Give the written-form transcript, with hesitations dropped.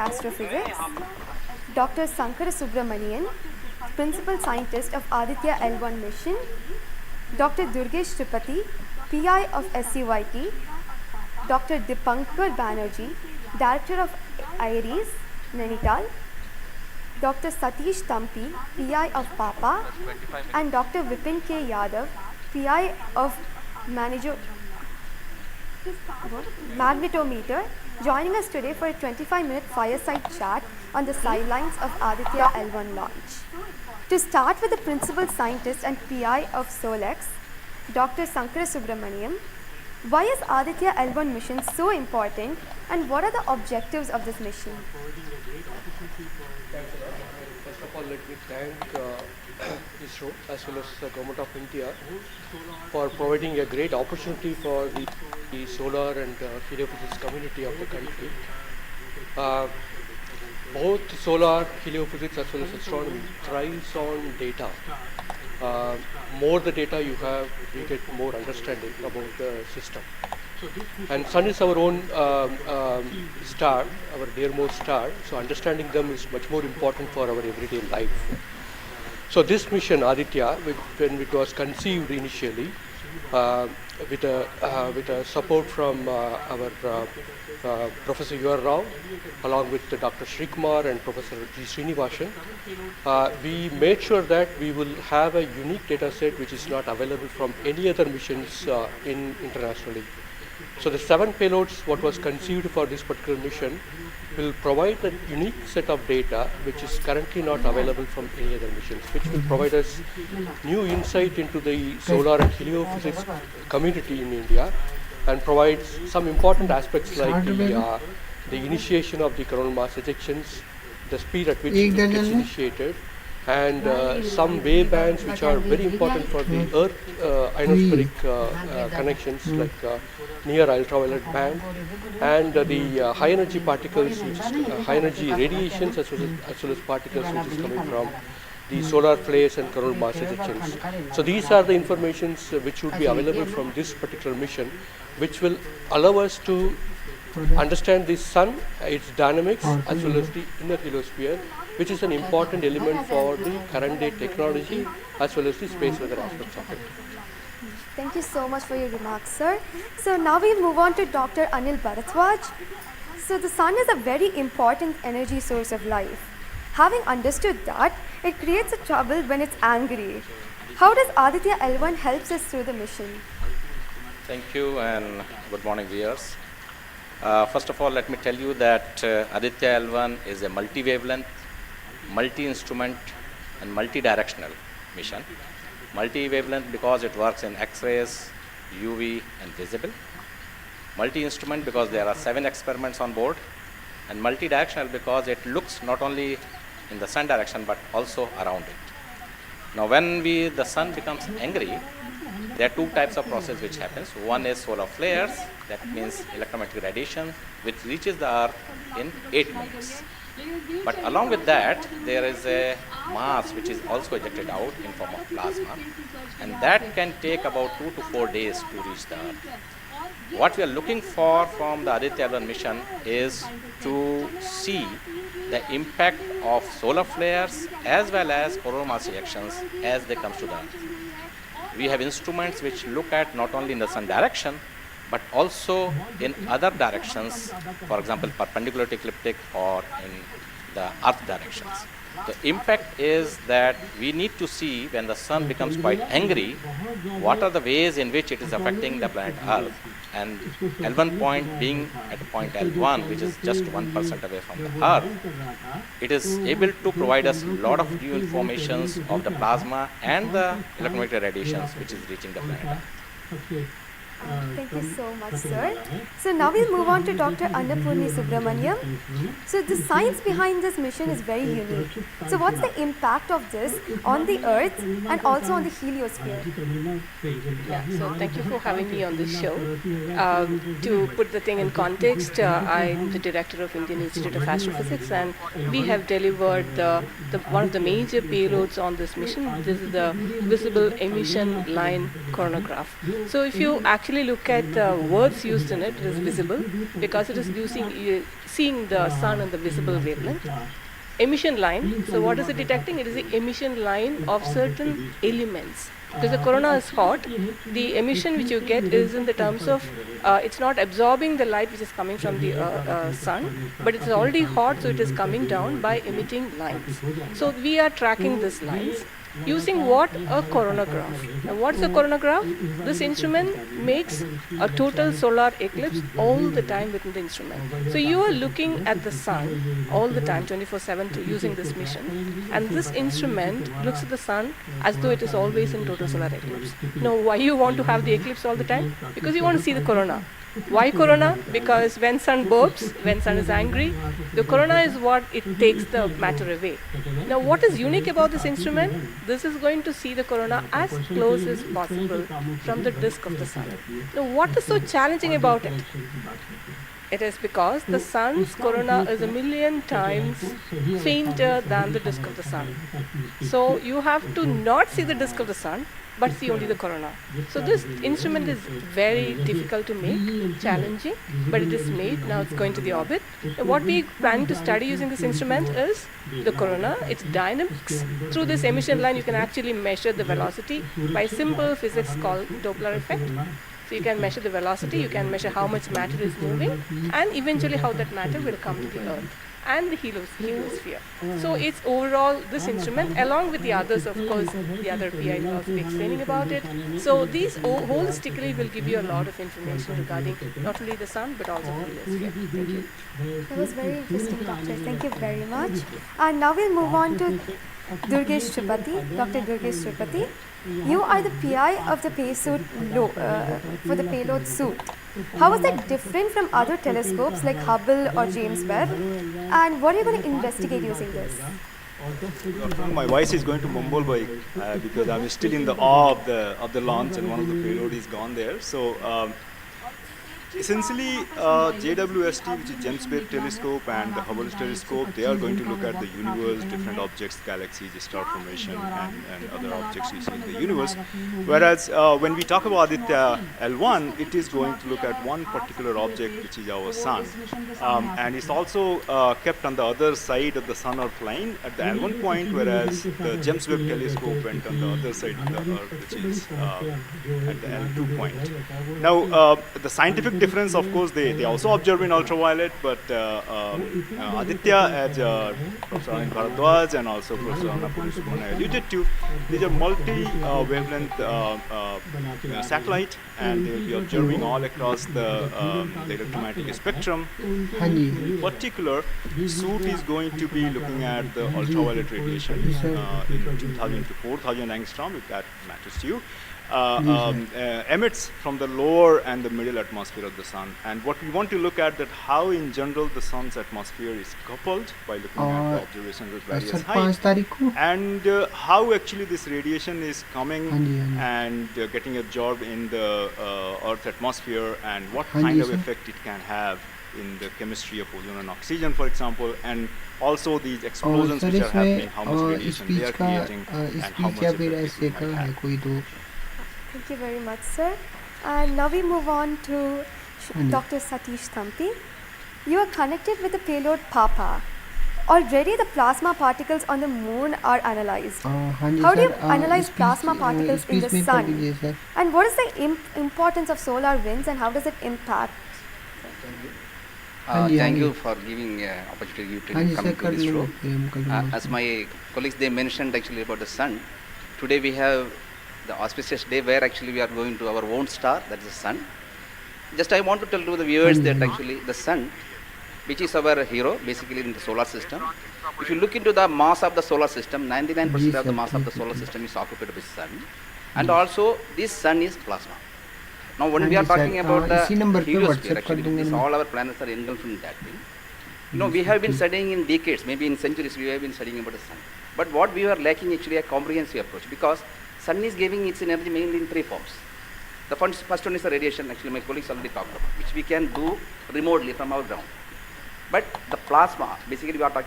Astrophysics, Dr. Sankara Subramanian, Principal Scientist of Aditya L1 mission, Dr. Durgesh Tripathi, PI of SCYT, Dr. Dipankar Banerjee, Director of IRIS, Nainital, Dr. Satish Tampi, PI of PAPA, and Dr. Vipin K. Yadav, PI of Magnetometer, joining us today for a 25-minute fireside chat on the sidelines of Aditya L1 launch. To start with the Principal Scientist and PI of SOLEX, Dr. Sankara Subramaniam, why is Aditya L1 mission so important and what are the objectives of this mission? First of all, let me thank Isro as well as the Government of India for providing a great opportunity for the solar and heliophysics community of the country. Both solar, heliophysics as well as astronomy thrives on data. More the data you have, we get more understanding about the system. And Sun is our own star, our dearmost star, so understanding them is much more important for our everyday life. So this mission, Aditya, when it was conceived initially, with a support from our Professor U.R. Rao, along with Dr. Srikumar and Professor G. Srinivasan, we made sure that we will have a unique data set which is not available from any other missions internationally. So the 7 payloads, what was conceived for this particular mission, will provide a unique set of data which is currently not available from any other missions, which will provide us new insight into the solar and heliophysics community in India and provides some important aspects like the initiation of the coronal mass ejections, the speed at which it gets initiated, and some wave bands which are very important for the Earth ionospheric connections like near ultraviolet band and the high energy particles, which is high energy radiations as well as particles which is coming from the solar flares and coronal mass ejections. So these are the informations which would be available from this particular mission, which will allow us to understand the sun, its dynamics, as well as the inner heliosphere, which is an important element for the current day technology as well as the space weather aspects of it. Thank you so much for your remarks, sir. So now we move on to Dr. Anil Bharadwaj. So the sun is a very important energy source of life. Having understood that, it creates a trouble when it's angry. How does Aditya L1 helps us through the mission? Thank you and good morning, viewers. First of all, let me tell you that Aditya L1 is a multi-wavelength, multi-instrument and multi-directional mission. Multi-wavelength because it works in X-rays, UV and visible. Multi-instrument because there are 7 experiments on board. And multi-directional because it looks not only in the sun direction but also around it. Now when the sun becomes angry, there are 2 types of process which happens. One is solar flares, that means electromagnetic radiation, which reaches the Earth in 8 minutes. But along with that, there is a mass which is also ejected out in form of plasma, and that can take about 2 to 4 days to reach the Earth. What we are looking for from the Aditya L1 mission is to see the impact of solar flares as well as coronal mass ejections as they come to the Earth. We have instruments which look at not only in the sun direction, but also in other directions, for example, perpendicular to ecliptic or in the Earth directions. The impact is that we need to see when the sun becomes quite angry, what are the ways in which it is affecting the planet Earth. And L1 point being at point L1, which is just 1% away from the Earth, it is able to provide us a lot of new informations of the plasma and the electromagnetic radiations which is reaching the planet Earth. Thank you so much, sir. So now we'll move on to Dr. Annapurni Subramaniam. So the science behind this mission is very unique. So what's the impact of this on the Earth and also on the heliosphere? Yeah, so thank you for having me on this show. To put the thing in context, I'm the director of Indian Institute of Astrophysics, and we have delivered one of the major payloads on this mission. This is the visible emission line coronagraph. So if you actually actually look at the words used in it, it is visible because it is seeing the sun in the visible wavelength. Emission line, so what is it detecting? It is the emission line of certain elements. Because the corona is hot, the emission which you get is in the terms of, it's not absorbing the light which is coming from the sun, but it's already hot, so it is coming down by emitting lines. So we are tracking these lines using what? A coronagraph. Now what is a coronagraph? This instrument makes a total solar eclipse all the time within the instrument. So you are looking at the sun all the time, 24/7 using this mission, and this instrument looks at the sun as though it is always in total solar eclipse. Now why you want to have the eclipse all the time? Because you want to see the corona. Why corona? Because when sun burps, when sun is angry, the corona is what it takes the matter away. Now what is unique about this instrument? This is going to see the corona as close as possible from the disk of the sun. Now what is so challenging about it? It is because the sun's corona is 1,000,000 times fainter than the disk of the sun. So you have to not see the disk of the sun, but see only the corona. So this instrument is very difficult to make, challenging, but it is made. Now it's going to the orbit. And what we plan to study using this instrument is the corona, its dynamics. Through this emission line, you can actually measure the velocity by simple physics called Doppler effect. So you can measure the velocity, you can measure how much matter is moving, and eventually how that matter will come to the Earth and the heliosphere. So it's overall this instrument, along with the others, of course, the other PI will also be explaining about it. So these holistically will give you a lot of information regarding not only the sun, but also the heliosphere. Thank you. That was very interesting, Doctor. Thank you very much. And now we'll move on to Durgesh Tripathi, Dr. Durgesh Tripathi. You are the PI of the for the payload suit. How is that different from other telescopes like Hubble or James Webb? And what are you going to investigate using this? My voice is going to mumble because I'm still in the awe of the launch, and one of the payload is gone there. So essentially, JWST, which is James Webb Telescope, and the Hubble Telescope, they are going to look at the universe, different objects, galaxies, star formation, and other objects we see in the universe. Whereas when we talk about Aditya L1, it is going to look at one particular object, which is our sun. And it's also kept on the other side of the sun or plane at the L1 point, whereas the James Webb Telescope went on the other side of the Earth, which is at the L2 point. Now, the scientific difference, of course, they also observe in ultraviolet, but Aditya, as Professor Anil Bharadwaj and also Professor Annapurna Subramanian alluded to, these are multi-wavelength satellite, and they will be observing all across the electromagnetic spectrum. In particular, suit is going to be looking at the ultraviolet radiation in 2000 to 4000 angstrom, if that matters to you. Emits from the lower and the middle atmosphere of the sun. And what we want to look at that how in general the sun's atmosphere is coupled by looking at the observations at various heights, and how actually this radiation is coming and getting absorbed in the Earth's atmosphere, and what kind of effect it can have in the chemistry of ozone and oxygen, for example, and also these explosions which are happening, how much radiation they are creating, and how much effect it might have. Thank you very much, sir. And now we move on to Dr. Satish Thampi. You are connected with the payload PAPA. Already the plasma particles on the moon are analyzed. How do you analyze plasma particles in the sun? And what is the importance of solar winds, and how does it impact? Thank you for giving opportunity to come to this show. As my colleagues, they mentioned actually about the sun. Today we have the auspicious day where actually we are going to our own star, that is the sun. Just I want to tell to the viewers that actually the sun, which is our hero basically in the solar system. If you look into the mass of the solar system, 99% of the mass of the solar system is occupied by the sun. And also this sun is plasma. Now when we are talking about the heliosphere, actually all our planets are engulfed in that thing. You know, we have been studying in decades, maybe in centuries we have been studying about the sun. But what we are lacking actually a comprehensive approach, because sun is giving its energy mainly in three forms. The first one is the radiation, actually my colleagues already talked about, which we can do remotely from our ground. But the plasma, basically we are talking